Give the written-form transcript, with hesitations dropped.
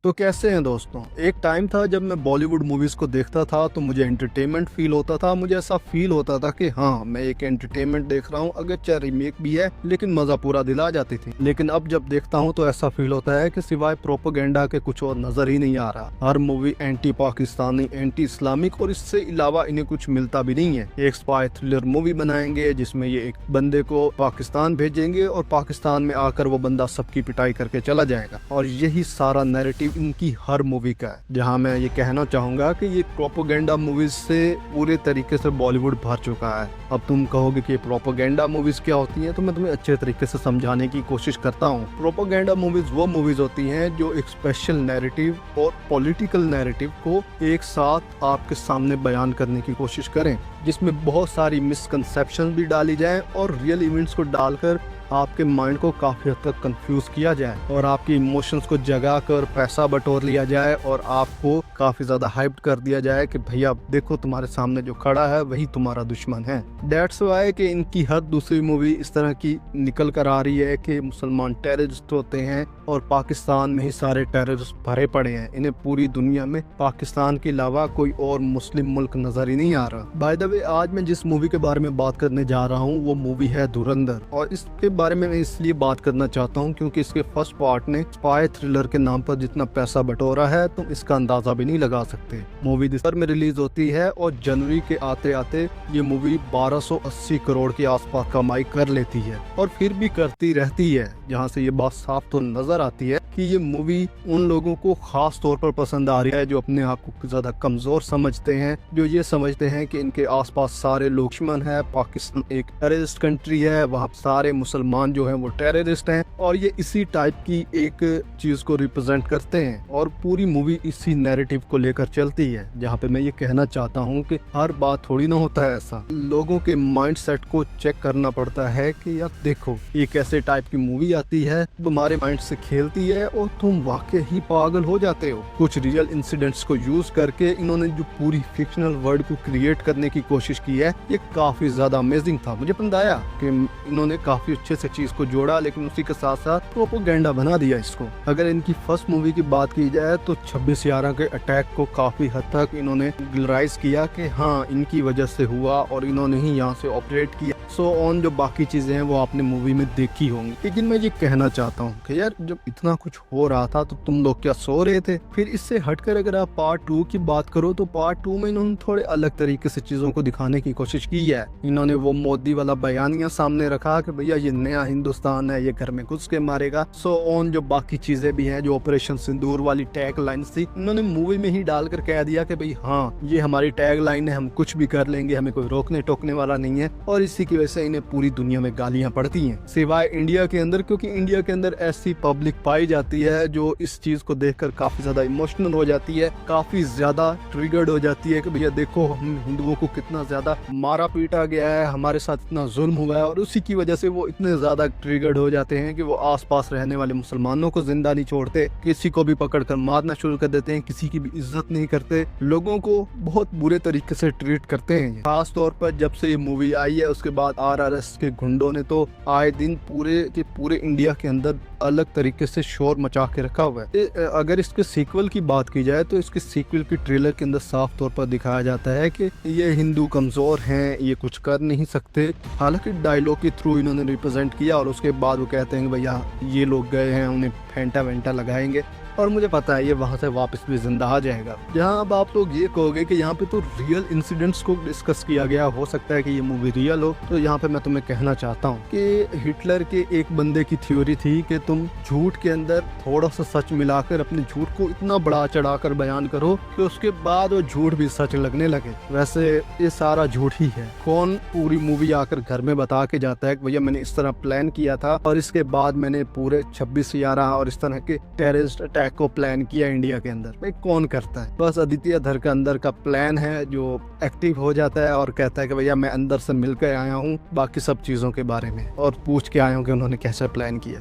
तो कैसे हैं दोस्तों। एक टाइम था जब मैं बॉलीवुड मूवीज को देखता था तो मुझे एंटरटेनमेंट फील होता था। मुझे ऐसा फील होता था कि हाँ, मैं एक एंटरटेनमेंट देख रहा हूँ, अगर चाहे रीमेक भी है लेकिन मजा पूरा दिला आ जाती थी। लेकिन अब जब देखता हूँ तो ऐसा फील होता है कि सिवाय प्रोपोगेंडा के कुछ और नजर ही नहीं आ रहा। हर movie anti Pakistani, anti Islamic और इससे अलावा इन्हें कुछ मिलता भी नहीं है। एक स्पाई थ्रिलर मूवी बनाएंगे जिसमें ये एक बंदे को पाकिस्तान भेजेंगे और पाकिस्तान में आकर वो बंदा सबकी पिटाई करके चला जाएगा, और यही सारा नैरेटिव इनकी हर मूवी का है। जहां मैं ये कहना चाहूंगा कि ये प्रोपोगेंडा मूवीज से पूरे तरीके से बॉलीवुड भर चुका है। अब तुम कहोगे कि प्रोपोगेंडा मूवीज क्या होती हैं, तो मैं तुम्हें अच्छे तरीके से समझाने की कोशिश करता हूँ। प्रोपोगेंडा मूवीज वो मूवीज होती हैं जो एक स्पेशल नैरेटिव और पॉलिटिकल नैरेटिव को एक साथ आपके सामने बयान करने की कोशिश करें, जिसमें बहुत सारी मिसकंसेप्शन भी डाली जाए और रियल इवेंट्स को डालकर आपके माइंड को काफी हद तक कंफ्यूज किया जाए और आपकी इमोशंस को जगा कर पैसा बटोर लिया जाए और आपको काफी ज्यादा हाइप्ड कर दिया जाए कि भैया देखो, तुम्हारे सामने जो खड़ा है वही तुम्हारा दुश्मन है। दैट्स व्हाई कि इनकी हर दूसरी मूवी इस तरह की निकल कर आ रही है कि मुसलमान टेररिस्ट होते हैं और पाकिस्तान में ही सारे टेररिस्ट भरे पड़े हैं। इन्हें पूरी दुनिया में पाकिस्तान के अलावा कोई और मुस्लिम मुल्क नजर ही नहीं आ रहा। बाय द वे, आज मैं जिस मूवी के बारे में बात करने जा रहा हूँ वो मूवी है धुरंधर, और इसके बारे में मैं इसलिए बात करना चाहता हूँ क्योंकि इसके फर्स्ट पार्ट ने स्पाई थ्रिलर के नाम पर जितना पैसा बटोरा है तुम इसका अंदाजा भी नहीं लगा सकते। मूवी दिसंबर में रिलीज होती है और जनवरी के आते आते ये मूवी 1280 करोड़ के आसपास कमाई कर लेती है, और फिर भी करती रहती है। जहाँ से ये बात साफ तो नजर आती है कि ये मूवी उन लोगों को खास तौर पर पसंद आ रही है जो अपने आप को ज्यादा कमजोर समझते हैं, जो ये समझते हैं कि इनके आसपास सारे लोग दुश्मन है, पाकिस्तान एक टेररिस्ट कंट्री है, वहाँ सारे मुसलमान जो हैं वो टेररिस्ट हैं, और ये इसी टाइप की एक चीज को रिप्रेजेंट करते हैं और पूरी मूवी इसी नैरेटिव को लेकर चलती है। जहाँ पे मैं ये कहना चाहता हूँ कि हर बात थोड़ी ना होता है ऐसा, लोगों के माइंडसेट को चेक करना पड़ता है कि यार देखो, ये कैसे टाइप की मूवी आती है, तुम्हारे माइंड से खेलती है और तुम वाकई ही पागल हो जाते हो। कुछ रियल इंसिडेंट्स को यूज करके इन्होंने जो पूरी फिक्शनल वर्ल्ड को क्रिएट करने की कोशिश की है, ये काफी ज्यादा अमेजिंग था। मुझे पसंद आया कि इन्होंने काफी अच्छे से चीज को जोड़ा, लेकिन उसी के साथ साथ प्रोपोगेंडा बना दिया इसको। अगर इनकी फर्स्ट मूवी की बात की जाए तो 26/11 के अटैक को काफी हद तक इन्होंने ग्लैमराइज किया कि हाँ, इनकी वजह से हुआ और इन्होंने ही यहाँ से ऑपरेट किया। सो ऑन जो बाकी चीजें हैं वो आपने मूवी में देखी होंगी। लेकिन मैं ये कहना चाहता हूँ कि यार, जब इतना कुछ हो रहा था तो तुम लोग क्या सो रहे थे? फिर इससे हटकर अगर आप पार्ट 2 की बात करो तो पार्ट 2 में इन्होंने थोड़े अलग तरीके से चीजों को दिखाने की कोशिश की है। इन्होंने वो मोदी वाला बयानिया सामने रखा कि भैया ये नया हिंदुस्तान है, ये घर में घुस के मारेगा। सो ऑन जो बाकी चीजें भी हैं, जो ऑपरेशन सिंदूर वाली टैग लाइन थी, इन्होंने मूवी में ही डालकर कह दिया कि भाई हाँ, ये हमारी टैग लाइन है, हम कुछ भी कर लेंगे, हमें कोई रोकने टोकने वाला नहीं है। और इसी की वजह से इन्हें पूरी दुनिया में गालियां पड़ती हैं, सिवाय इंडिया के अंदर, क्योंकि इंडिया के अंदर ऐसी पब्लिक पाई जाती है जो इस चीज को देखकर काफी ज्यादा इमोशनल हो जाती है, काफी ज्यादा ट्रिगर्ड हो जाती है कि भैया देखो, हम हिंदुओं को कितना ज्यादा मारा पीटा गया है, हमारे साथ इतना जुल्म हुआ है। और उसी की वजह से वो इतने ज्यादा ट्रिगर्ड हो जाते हैं कि वो आसपास रहने वाले मुसलमानों को जिंदा नहीं छोड़ते, किसी को भी पकड़कर मारना शुरू कर देते हैं, किसी की भी इज्जत नहीं करते, लोगों को बहुत बुरे तरीके से ट्रीट करते हैं। खास तौर पर जब से ये मूवी आई है उसके बाद आरआरएस के गुंडों ने तो आए दिन पूरे के पूरे इंडिया के अंदर अलग तरीके से शोर मचा के रखा हुआ है। अगर इसके सीक्वल की बात की जाए तो इसके सीक्वल की ट्रेलर के अंदर साफ तौर पर दिखाया जाता है कि ये हिंदू कमजोर हैं, ये कुछ कर नहीं सकते। हालांकि डायलॉग के थ्रू इन्होंने रिप्रेजेंट किया और उसके बाद वो कहते हैं कि भैया ये लोग गए हैं, उन्हें फेंटा वेंटा लगाएंगे, और मुझे पता है ये वहाँ से वापस भी जिंदा आ जाएगा। जहाँ अब आप लोग ये कहोगे कि यहाँ पे तो रियल इंसिडेंट्स को डिस्कस किया गया, हो सकता है कि ये मूवी रियल हो, तो यहाँ पे मैं तुम्हें कहना चाहता हूँ कि हिटलर के एक बंदे की थ्योरी थी कि तुम झूठ के अंदर थोड़ा सा सच मिलाकर अपने झूठ को इतना बढ़ा चढ़ाकर बयान करो कि उसके बाद वो झूठ भी सच लगने लगे। वैसे ये सारा झूठ ही है। कौन पूरी मूवी आकर घर में बता के जाता है कि भैया मैंने इस तरह प्लान किया था और इसके बाद मैंने पूरे 26/11 और इस तरह के टेररिस्ट अटैक को प्लान किया इंडिया के अंदर? भाई कौन करता है? बस आदित्य धर का अंदर का प्लान है जो एक्टिव हो जाता है और कहता है कि भैया मैं अंदर से मिलकर आया हूँ बाकी सब चीजों के बारे में, और पूछ के आया हूँ कि उन्होंने कैसा प्लान किया।